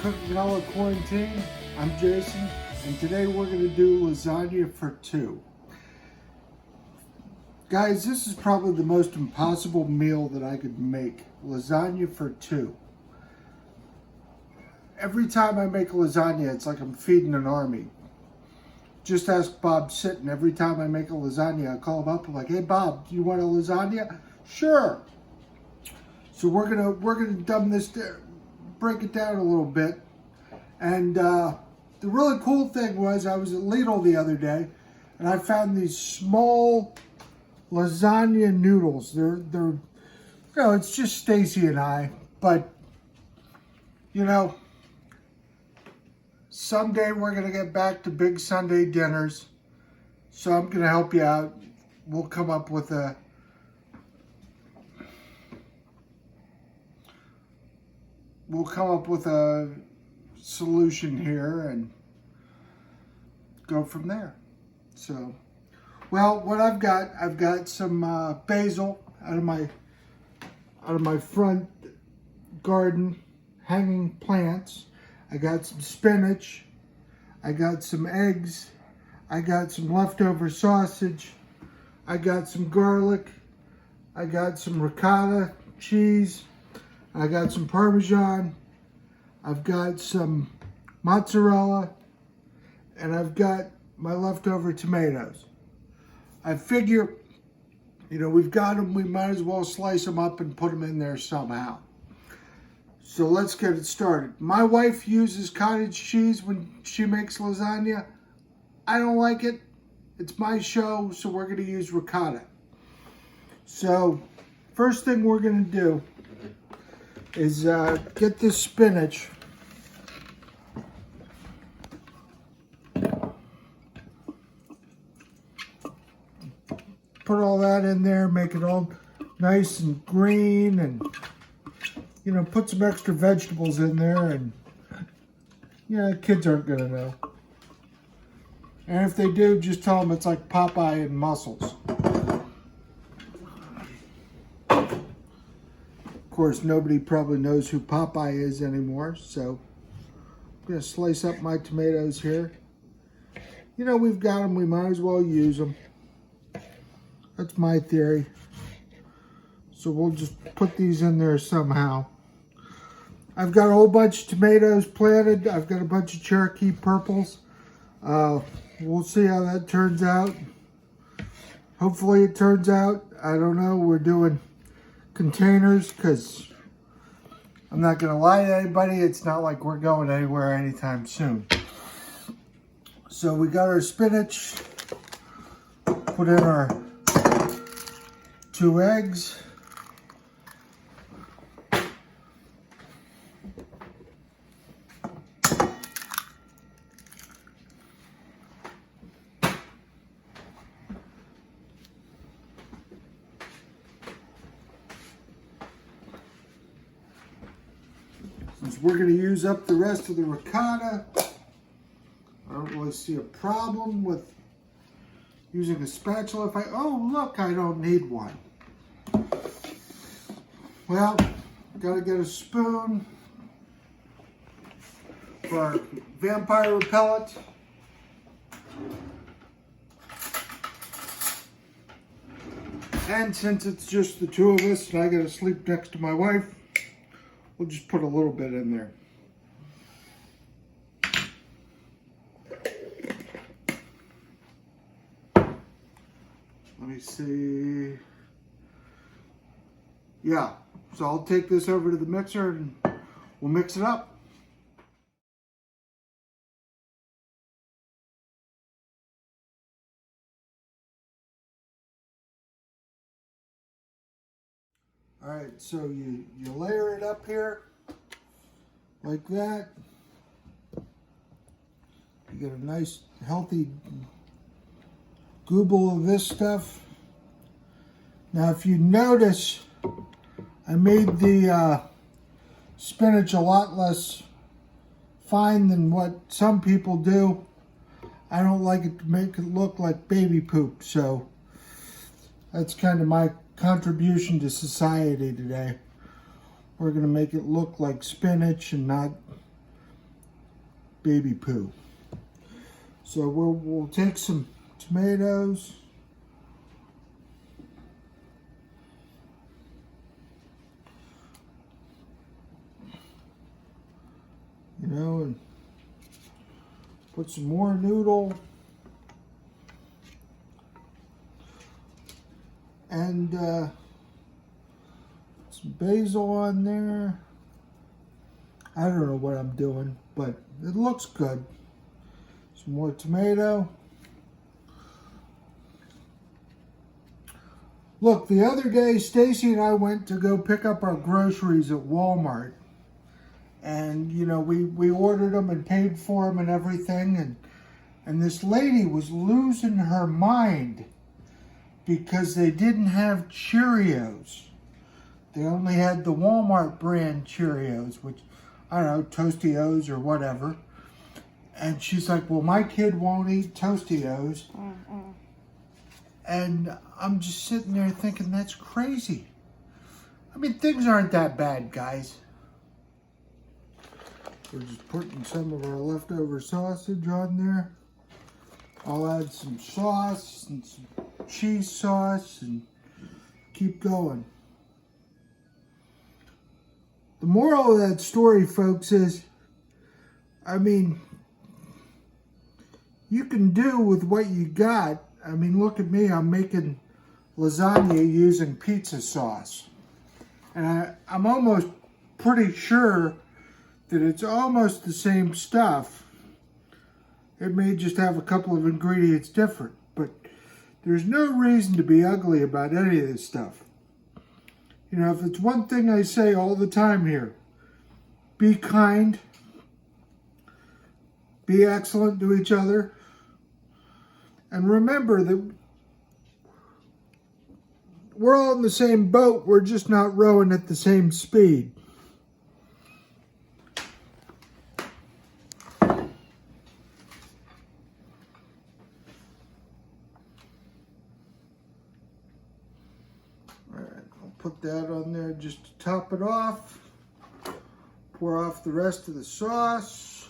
Cooking Out of Quarantine. I'm Jason, and today we're going to do lasagna for two. Guys, this is probably the most impossible meal that I could make. Lasagna for two. Every time I make lasagna, it's like I'm feeding an army. Just ask Bob Sitton. Every time I make a lasagna, I call him up. I'm like, "Hey Bob, do you want a lasagna?" "Sure." So we're gonna dumb this down, break it down a little bit. And the really cool thing was I was at Lidl the other day, and I found these small lasagna noodles. They're it's just Stacy and I, but someday we're gonna get back to big Sunday dinners, so I'm gonna help you out. We'll come up with a solution here and go from there. So, well, what I've got some basil out of my front garden, hanging plants. I got some spinach. I got some eggs. I got some leftover sausage. I got some garlic. I got some ricotta cheese. I got some Parmesan. I've got some mozzarella. And I've got my leftover tomatoes. I figure, we've got them, we might as well slice them up and put them in there somehow. So let's get it started. My wife uses cottage cheese when she makes lasagna. I don't like it. It's my show, so we're gonna use ricotta. So first thing we're gonna do is get this spinach. Put all that in there, make it all nice and green, and put some extra vegetables in there, and kids aren't gonna know. And if they do, just tell them it's like Popeye and mussels. Of course, nobody probably knows who Popeye is anymore, so I'm gonna slice up my tomatoes here. We've got them, we might as well use them. That's my theory. So we'll just put these in there somehow. I've got a whole bunch of tomatoes planted. I've got a bunch of Cherokee purples. We'll see how that turns out. Hopefully it turns out. I don't know. We're doing containers because I'm not going to lie to anybody. It's not like we're going anywhere anytime soon. So we got our spinach. Put in our 2 eggs. Since we're going to use up the rest of the ricotta, I don't really see a problem with using a spatula. Oh look, I don't need one. Well, gotta get a spoon for our vampire repellent. And since it's just the two of us and I gotta sleep next to my wife, we'll just put a little bit in there. Let me see. Yeah, so I'll take this over to the mixer and we'll mix it up. All right, so you layer it up here like that. You get a nice healthy gooble of this stuff. Now if you notice, I made the spinach a lot less fine than what some people do. I don't like it to make it look like baby poop, so that's kind of my contribution to society today. We're going to make it look like spinach and not baby poo. So we'll take some tomatoes. You know, and put some more noodle. And some basil on there. I don't know what I'm doing, but it looks good. Some more tomato. Look, the other day, Stacy and I went to go pick up our groceries at Walmart. And, you know, we ordered them and paid for them and everything. And this lady was losing her mind because they didn't have Cheerios. They only had the Walmart brand Cheerios, which, I don't know, Tostios or whatever. And she's like, well, my kid won't eat Tostios. And I'm just sitting there thinking, that's crazy. I mean, things aren't that bad, guys. We're just putting some of our leftover sausage on there. I'll add some sauce and some cheese sauce and keep going. The moral of that story, folks, is, I mean, you can do with what you got. I mean, look at me, I'm making lasagna using pizza sauce. And I'm almost pretty sure that it's almost the same stuff. It may just have a couple of ingredients different, but there's no reason to be ugly about any of this stuff. You know, if it's one thing I say all the time here, be kind, be excellent to each other, and remember that we're all in the same boat, we're just not rowing at the same speed. Put that on there just to top it off. Pour off the rest of the sauce.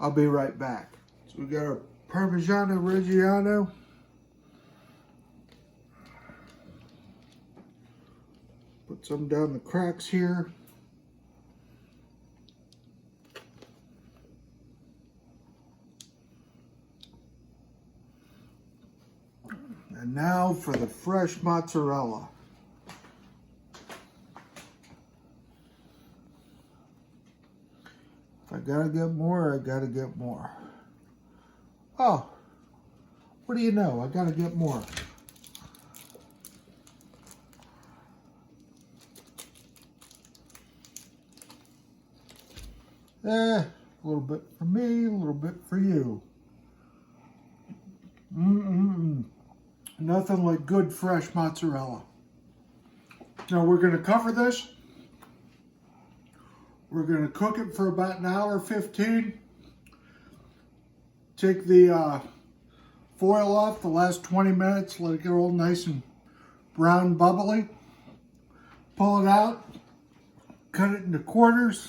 I'll be right back. So we got our Parmigiano Reggiano. Put some down the cracks here. And now for the fresh mozzarella. If I gotta get more, I gotta get more. Oh, what do you know? I gotta get more. A little bit for me, a little bit for you. Nothing like good fresh mozzarella. Now we're going to cover this. We're going to cook it for about an hour 15. Take the foil off the last 20 minutes. Let it get all nice and brown bubbly. Pull it out. Cut it into quarters.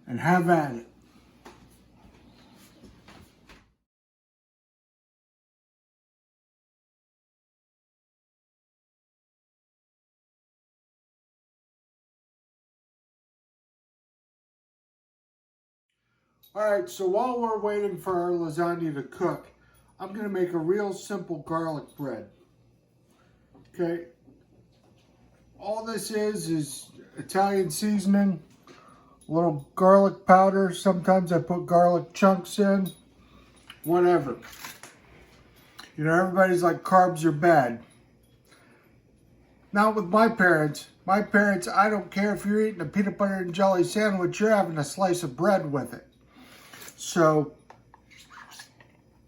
And have at it. All right, so while we're waiting for our lasagna to cook, I'm going to make a real simple garlic bread. Okay, all this is Italian seasoning, a little garlic powder. Sometimes I put garlic chunks in, whatever. You know, everybody's like, carbs are bad. Not with my parents. My parents, I don't care if you're eating a peanut butter and jelly sandwich, you're having a slice of bread with it. So,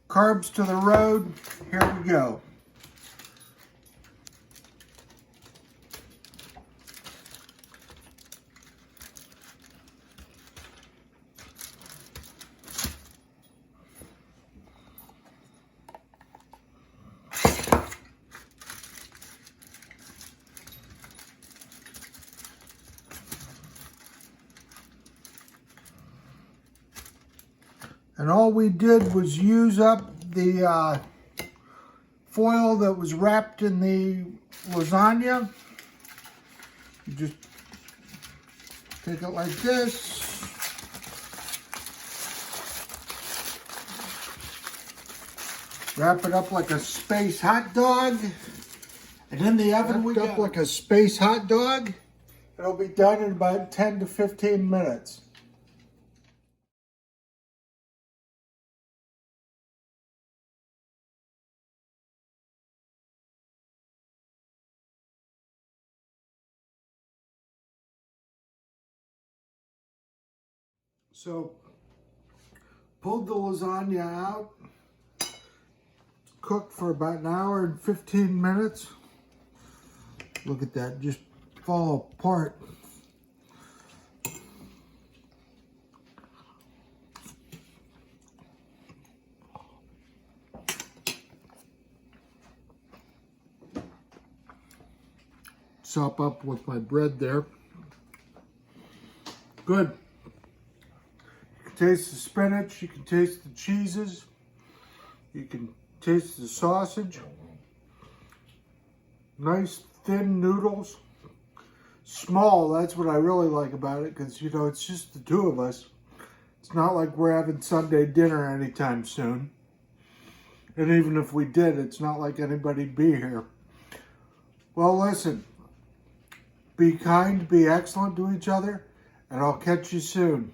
carbs to the road, here we go. And all we did was use up the foil that was wrapped in the lasagna. You just take it like this. Wrap it up like a space hot dog. And in the oven we got like a space hot dog. It'll be done in about 10 to 15 minutes. So, pulled the lasagna out, cooked for about an hour and 15 minutes. Look at that, just fall apart. Sop up with my bread there. Good. You can taste the spinach, you can taste the cheeses, you can taste the sausage. Nice thin noodles. Small, that's what I really like about it, because, you know, it's just the two of us. It's not like we're having Sunday dinner anytime soon. And even if we did, it's not like anybody'd be here. Well, listen. Be kind, be excellent to each other, and I'll catch you soon.